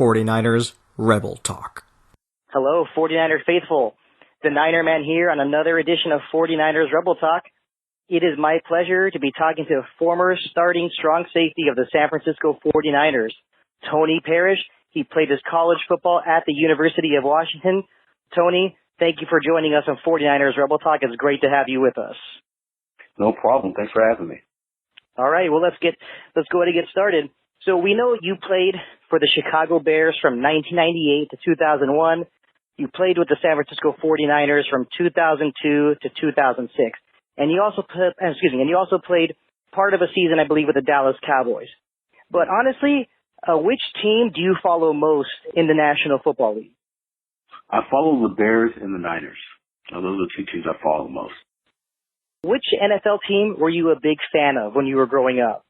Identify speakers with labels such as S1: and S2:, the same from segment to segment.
S1: 49ers Rebel Talk.
S2: Hello, 49er faithful. The Niner Man here on another edition of 49ers Rebel Talk. It is my pleasure to be talking to a former starting strong safety of the San Francisco 49ers, Tony Parrish. He played his college football at the University of Washington. Tony, thank you for joining us on 49ers Rebel Talk. It's great to have you with us.
S3: No problem. Thanks for having me.
S2: All right, well, let's go ahead and get started. So we know you played for the Chicago Bears from 1998 to 2001. You played with the San Francisco 49ers from 2002 to 2006. And you also played part of a season, I believe, with the Dallas Cowboys. But honestly, which team do you follow most in the National Football League?
S3: I follow the Bears and the Niners. Those are the two teams I follow most.
S2: Which NFL team were you a big fan of when you were growing up?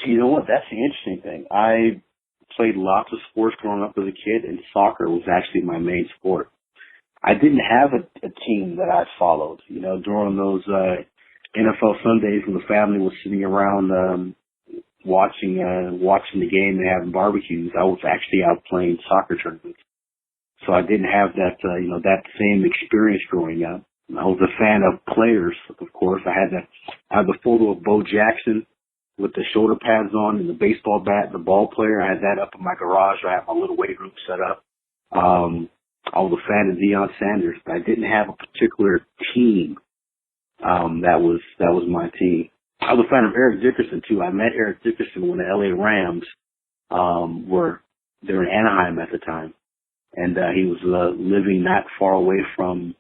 S3: You know what? That's the interesting thing. I played lots of sports growing up as a kid, and soccer was actually my main sport. I didn't have a team that I followed. You know, during those NFL Sundays when the family was sitting around watching the game and having barbecues, I was actually out playing soccer tournaments. So I didn't have that that same experience growing up. I was a fan of players, of course. I had the photo of Bo Jackson with the shoulder pads on and the baseball bat, the ball player. I had that up in my garage. I had my little weight room set up. I was a fan of Deion Sanders, but I didn't have a particular team that was my team. I was a fan of Eric Dickerson too. I met Eric Dickerson when the LA Rams they were in Anaheim at the time, and he was living not far away from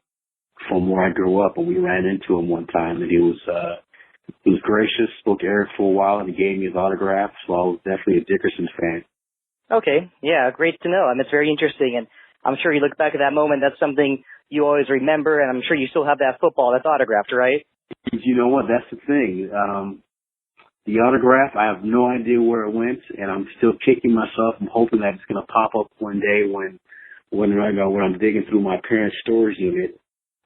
S3: where I grew up, and we ran into him one time, and he was gracious, spoke to Eric for a while, and he gave me his autograph, so I was definitely a Dickerson fan. Okay, yeah, great to know. It's very interesting, and I'm sure you look back at that moment, that's something you always remember, and I'm sure you still have that football that's autographed, right? You know what? That's the thing. The autograph, I have no idea where it went, and I'm still kicking myself. I'm hoping that it's going to pop up one day when I'm digging through my parents' storage unit.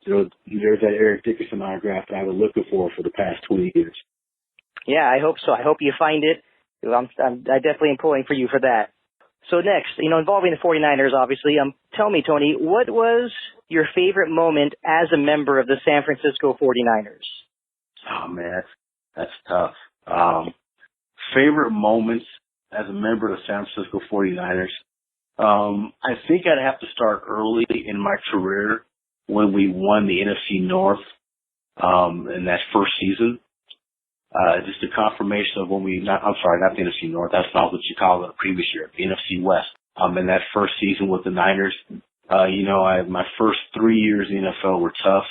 S3: So there's that Eric Dickerson autograph that I've been looking for the past 20 years. Yeah, I hope so. I hope you find it. I definitely am pulling for you for that. So next, involving the 49ers, obviously, tell me, Tony, what was your favorite moment as a member of the San Francisco 49ers? Oh, man, that's tough. Favorite moments as a member of the San Francisco 49ers? I think I'd have to start early in my career when we won the NFC North in that first season. Just a confirmation of not the NFC North. That's not what Chicago the previous year, the NFC West. In that first season with the Niners, my first 3 years in the NFL were tough.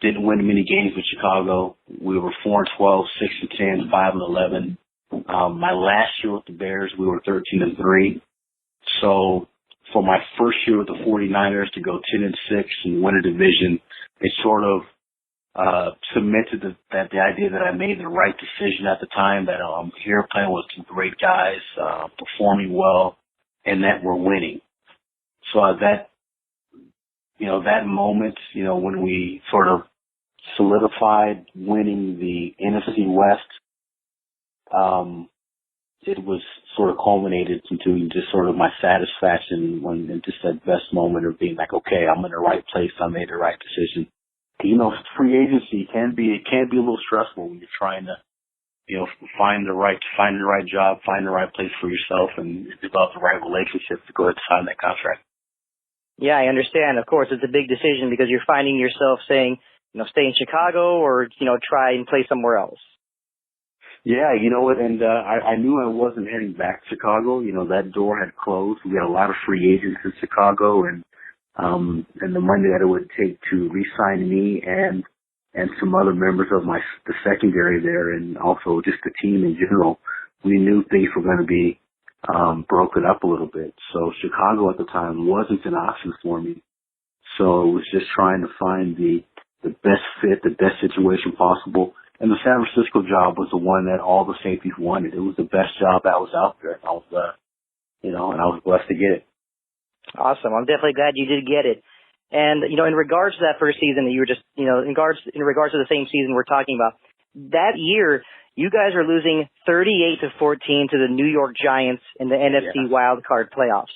S3: Didn't win many games with Chicago. We were 4-12, 6-10, 5-11. My last year with the Bears, we were 13-3. So for my first year with the 49ers to go 10-6 and win a division, it sort of cemented the idea that I made the right decision at the time, that I'm here playing with some great guys, performing well, and that we're winning. So that moment, when we sort of solidified winning the NFC West, it was sort of culminated into just sort of my satisfaction and just that best moment of being like, okay, I'm in the right place. I made the right decision. Free agency can be a little stressful when you're trying to, find the right job, find the right place for yourself, and develop the right relationship to go ahead and sign that contract. Yeah, I understand. Of course, it's a big decision because you're finding yourself saying, stay in Chicago or, try and play somewhere else. Yeah, you know what, and I knew I wasn't heading back to Chicago. That door had closed. We had a lot of free agents in Chicago, and the money that it would take to re-sign me and some other members of the secondary there, and also just the team in general, we knew things were going to be broken up a little bit. So Chicago at the time wasn't an option for me. So it was just trying to find the best fit, the best situation possible. And the San Francisco job was the one that all the safeties wanted. It was the best job that was out there. And I was blessed to get it. Awesome. I'm definitely glad you did get it. And, in regards to that first season that you were just, in regards to the same season we're talking about,
S2: that year, you guys are losing 38-14 to the New York Giants in the NFC Wild Card playoffs.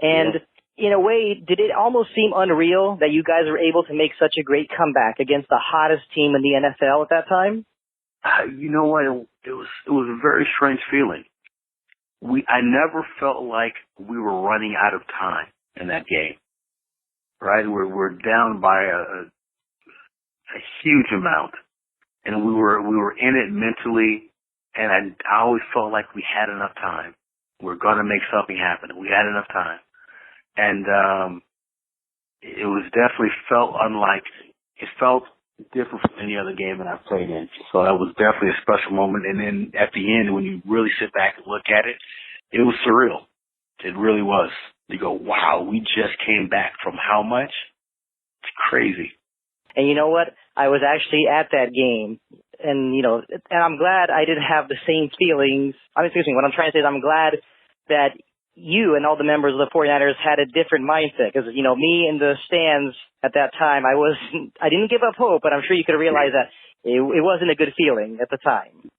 S2: And in a way, did it almost seem unreal that you guys were able to make such a great comeback against the hottest team in the NFL at that time?
S3: You know what? It was a very strange feeling. I never felt like we were running out of time in that game. Right? We're down by a huge amount, and we were in it mentally, and I always felt like we had enough time. We're gonna make something happen. We had enough time, and it was definitely it felt different from any other game that I've played in. So that was definitely a special moment. And then at the end, when you really sit back and look at it, it was surreal. It really was. You go, wow, we just came back from how much? It's crazy.
S2: And you know what? I was actually at that game, and I'm glad I didn't have the same feelings. Excuse me, what I'm trying to say is I'm glad that you and all the members of the 49ers had a different mindset, because, me in the stands at that time, I didn't give up hope, but I'm sure you could realize that it wasn't a good feeling at the time.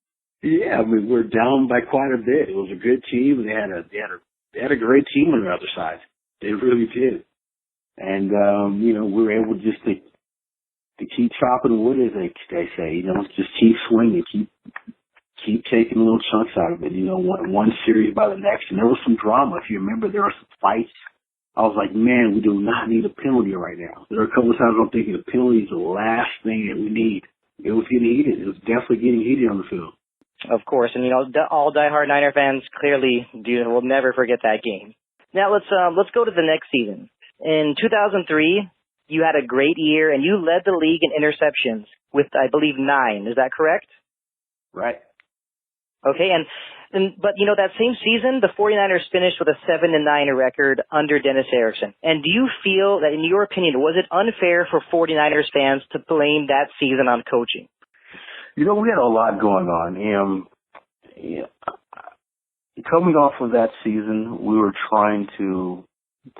S3: Yeah, I mean, we're down by quite a bit. It was a good team. They had a great team on the other side. They really did. And, we were able just to keep chopping wood, as they say, just keep swinging, keep taking little chunks out of it, one series by the next. And there was some drama. If you remember, there were some fights. I was like, man, we do not need a penalty right now. There are a couple of times I'm thinking the penalty is the last thing that we need. It was getting heated. It was definitely getting heated on the field. Of
S2: course. And, all diehard Niner fans clearly will never forget that game. Now let's go to the next season. In 2003, you had a great year and you led the league in interceptions with, I believe, 9. Is that correct?
S3: Right.
S2: Okay, but that same season, the 49ers finished with a 7-9 record under Dennis Erickson. And do you feel that, in your opinion, was it unfair for 49ers fans to blame that season on coaching?
S3: We had a lot going on. Coming off of that season, we were trying to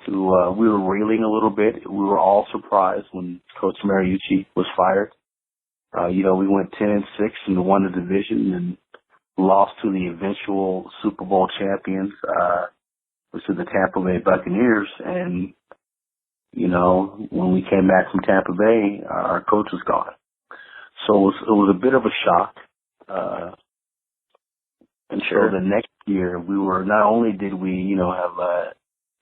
S3: we were reeling a little bit. We were all surprised when Coach Mariucci was fired. We went 10-6 and won the division and lost to the eventual Super Bowl champions, which are the Tampa Bay Buccaneers. And, when we came back from Tampa Bay, our coach was gone. So it was a bit of a shock. And so the next year, not only did we, have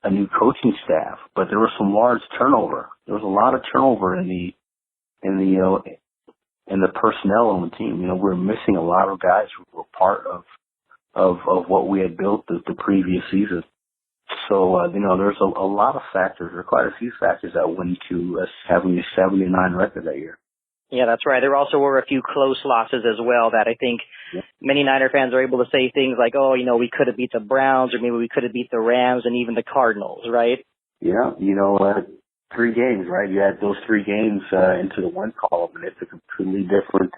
S3: a new coaching staff, but there was some large turnover. There was a lot of turnover in the personnel on the team. We're missing a lot of guys who were part of what we had built the previous season. So, there's a lot of factors, or quite a few factors that went to us having a 79 record that year.
S2: Yeah, that's right. There also were a few close losses as well that I think many Niner fans are able to say things like, we could have beat the Browns, or maybe we could have beat the Rams and even the Cardinals, right?
S3: Yeah, 3 games, right? You add those 3 games into the one column, and it's a completely different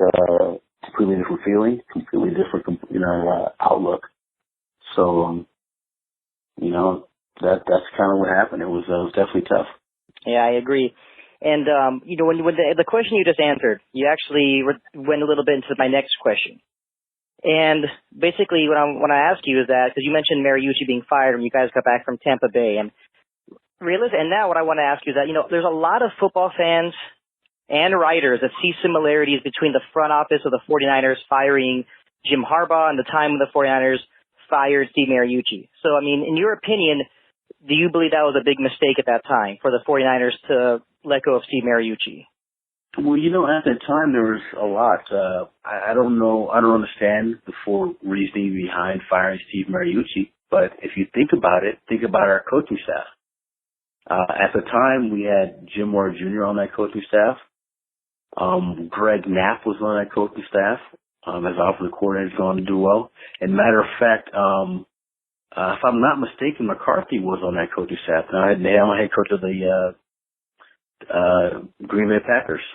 S3: feeling, completely different, outlook. So, that's kind of what happened. It was definitely tough.
S2: Yeah, I agree. And, when the question you just answered, you actually went a little bit into my next question. And basically what I ask you is that, because you mentioned Mariucci being fired when you guys got back from Tampa Bay, and now what I want to ask you is that, there's a lot of football fans and writers that see similarities between the front office of the 49ers firing Jim Harbaugh and the time when the 49ers fired Steve Mariucci. So, in your opinion, do you believe that was a big mistake at that time for the 49ers to let go of Steve Mariucci?
S3: Well, at that time there was a lot. I don't know. I don't understand the full reasoning behind firing Steve Mariucci. But if you think about it, think about our coaching staff. At the time, we had Jim Moore Jr. on that coaching staff. Greg Knapp was on that coaching staff. As offensive coordinator, going to do well. And matter of fact, if I'm not mistaken, McCarthy was on that coaching staff. Now, I'm the head coach of the Green Bay Packers,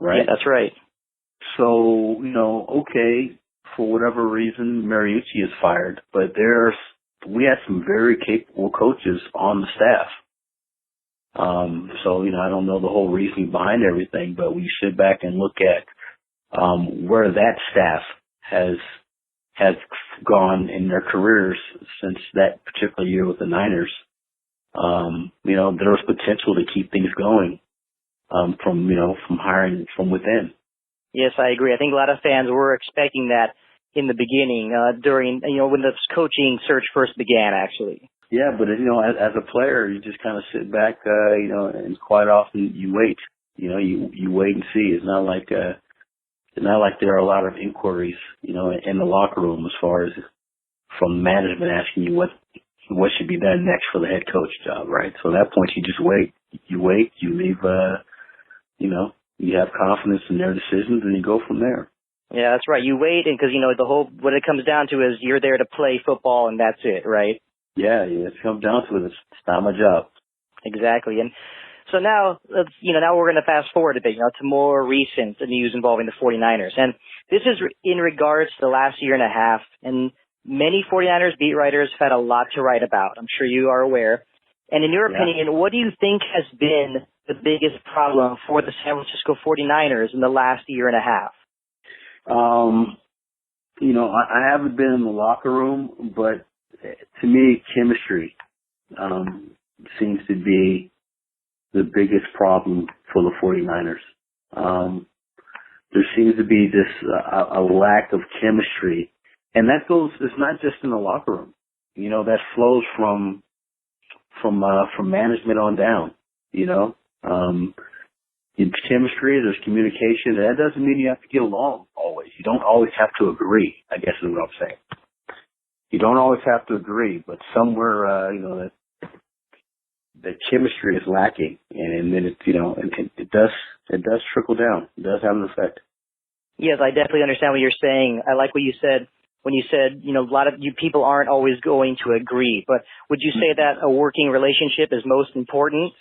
S3: right?
S2: Yeah, that's right.
S3: So, okay, for whatever reason, Mariucci is fired, but we had some very capable coaches on the staff. So, I don't know the whole reasoning behind everything, but we sit back and look at where that staff has gone in their careers since that particular year with the Niners. There was potential to keep things going from hiring from within.
S2: Yes, I agree. I think a lot of fans were expecting that in the beginning, during, when the coaching search first began, actually.
S3: Yeah, but, as a player, you just kind of sit back, and quite often you wait. You wait and see. It's not like there are a lot of inquiries, in the locker room as far as from management asking you what should be done next for the head coach job, right? So at that point, you just wait. You wait, you leave, you have confidence in their decisions, and you go from there.
S2: Yeah, that's right. You wait, and because, what it comes down to is you're there to play football, and that's it, right?
S3: Yeah, it comes down to it. It's not my job.
S2: Exactly. And so now, now we're going to fast forward a bit, to more recent news involving the 49ers. And this is in regards to the last year and a half, and many 49ers beat writers have had a lot to write about. I'm sure you are aware. And in your opinion, what do you think has been the biggest problem for the San Francisco 49ers in the last year and a half?
S3: I haven't been in the locker room, but to me, chemistry seems to be the biggest problem for the 49ers. There seems to be this a lack of chemistry, and it's not just in the locker room. That flows from management on down. In chemistry, there's communication. That doesn't mean you have to get along always. You don't always have to agree, I guess is what I'm saying. You don't always have to agree, but somewhere, that chemistry is lacking, and then it does trickle down. It does have an effect.
S2: Yes, I definitely understand what you're saying. I like what you said when you said, a lot of you people aren't always going to agree, but would you say that a working relationship is most important?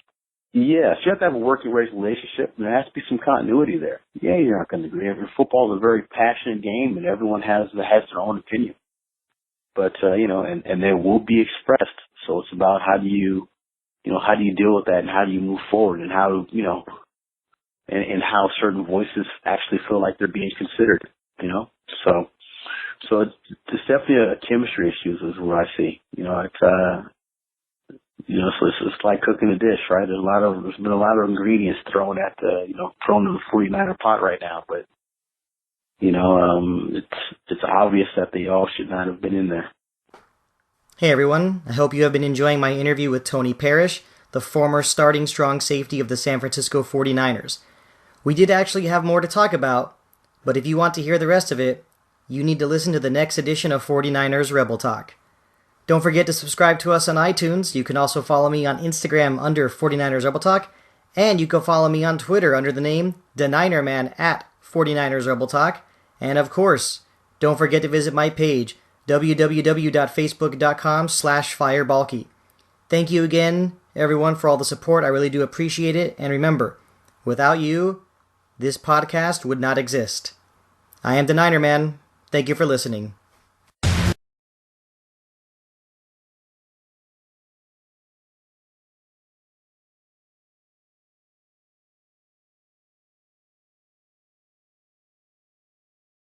S3: Yes, you have to have a working relationship, and there has to be some continuity there. Yeah, you're not going to agree. Football is a very passionate game, and everyone has their own opinion. But and they will be expressed. So it's about how do you deal with that, and how do you move forward, and how and how certain voices actually feel like they're being considered. So it's definitely a chemistry issue is what I see. It's like cooking a dish, right? There's been a lot of ingredients thrown in the 49er pot right now, but it's obvious that they all should not have been in there.
S1: Hey everyone, I hope you have been enjoying my interview with Tony Parrish, the former starting strong safety of the San Francisco 49ers. We did actually have more to talk about, but if you want to hear the rest of it, you need to listen to the next edition of 49ers Rebel Talk. Don't forget to subscribe to us on iTunes. You can also follow me on Instagram under 49ers Rebel Talk, and you can follow me on Twitter under the name TheNinerMan at 49ers Rebel Talk. And of course, don't forget to visit my page, www.facebook.com/firebalky. Thank you again, everyone, for all the support. I really do appreciate it. And remember, without you, this podcast would not exist. I am the Niner Man. Thank you for listening.